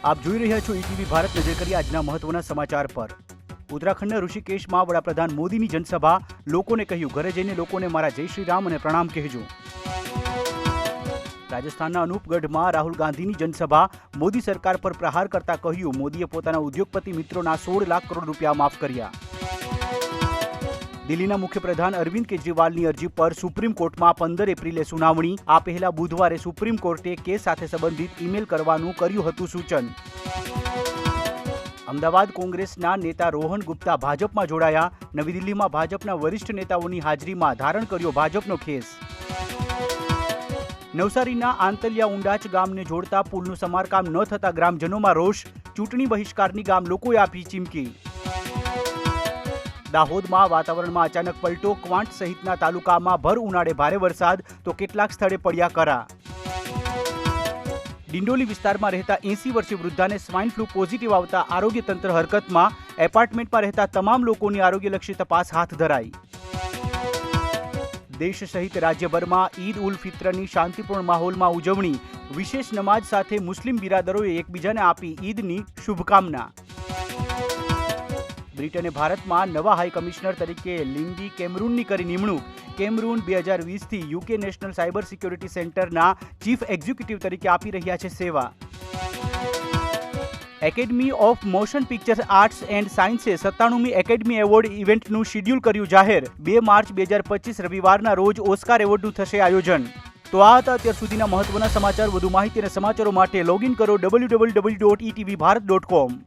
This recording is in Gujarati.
આપ જોઈ રહ્યા છો ઈટીવી ભારત. નજર કરીએ આજના મહત્વના સમાચાર પર. ઉત્તરાખંડના ઋષિકેશમાં વડાપ્રધાન મોદીની જનસભા. લોકોને કહ્યું, ઘરે જઈને લોકોને મારા જય શ્રી રામ અને પ્રણામ કહેજો. રાજસ્થાનના અનૂપગઢમાં રાહુલ ગાંધીની જનસભા. મોદી સરકાર પર પ્રહાર કરતા કહ્યું, મોદીએ પોતાના ઉદ્યોગપતિ મિત્રોના 16 લાખ કરોડ રૂપિયા માફ કર્યા. દિલ્હીના મુખ્યપ્રધાન અરવિંદ કેજરીવાલની અરજી પર સુપ્રીમ કોર્ટમાં 15 એપ્રિલે સુનાવણી. આ પહેલા બુધવારે સુપ્રીમ કોર્ટે કેસ સાથે સંબંધિત ઈમેલ કરવાનું કર્યું હતું સૂચન. અમદાવાદ કોંગ્રેસના નેતા રોહન ગુપ્તા ભાજપમાં જોડાયા. નવી દિલ્હીમાં ભાજપના વરિષ્ઠ નેતાઓની હાજરીમાં ધારણ કર્યો ભાજપનો ખેસ. નવસારીના આંતલિયા ઉંડાચ ગામને જોડતા પુલનું સમારકામ ન થતા ગ્રામજનોમાં રોષ. ચૂંટણી બહિષ્કારની ગામ લોકોએ આપી ચીમકી. દાહોદમાં વાતાવરણમાં અચાનક પલટો. ક્વાંટ સહિતના તાલુકામાં ભર ઉનાળે ભારે વરસાદ તો કેટલાક સ્થળે પડ્યા કરા. ડિંડોલી વિસ્તારમાં રહેતા 80 વર્ષીય વૃદ્ધાને સ્વાઇન ફ્લૂ પોઝિટિવ આવતા આરોગ્ય તંત્ર હરકતમાં. એપાર્ટમેન્ટમાં રહેતા તમામ લોકોની આરોગ્યલક્ષી તપાસ હાથ ધરાઈ. દેશ સહિત રાજ્યભરમાં ઈદ ઉલ ફિત્રની શાંતિપૂર્ણ માહોલમાં ઉજવણી. વિશેષ નમાજ સાથે મુસ્લિમ બિરાદરોએ એકબીજાને આપી ઈદની શુભકામના. બ્રિટને ભારતમાં નવા હાઈ કમિશનર તરીકે લિન્ડી કેમરૂનની કરી નિમણૂક. કેમરૂન 2020થી યુકે નેશનલ સાયબર સિક્યોરિટી સેન્ટરના ચીફ એક્ઝિક્યુટિવ તરીકે આપી રહ્યા છે સેવા. Academy of Motion Picture Arts and સાયન્સે 97મી એકેડમી એવોર્ડ ઇવેન્ટનું શિડ્યુલ કર્યું જાહેર. 2 માર્ચ 2025 રવિવારના રોજ ઓસ્કાર એવોર્ડનું થશે આયોજન. તો આ હતા અત્યાર સુધીના મહત્વના સમાચાર. વધુ માહિતી અને સમાચારો માટે લોગિન કરો www.etvbharat.com.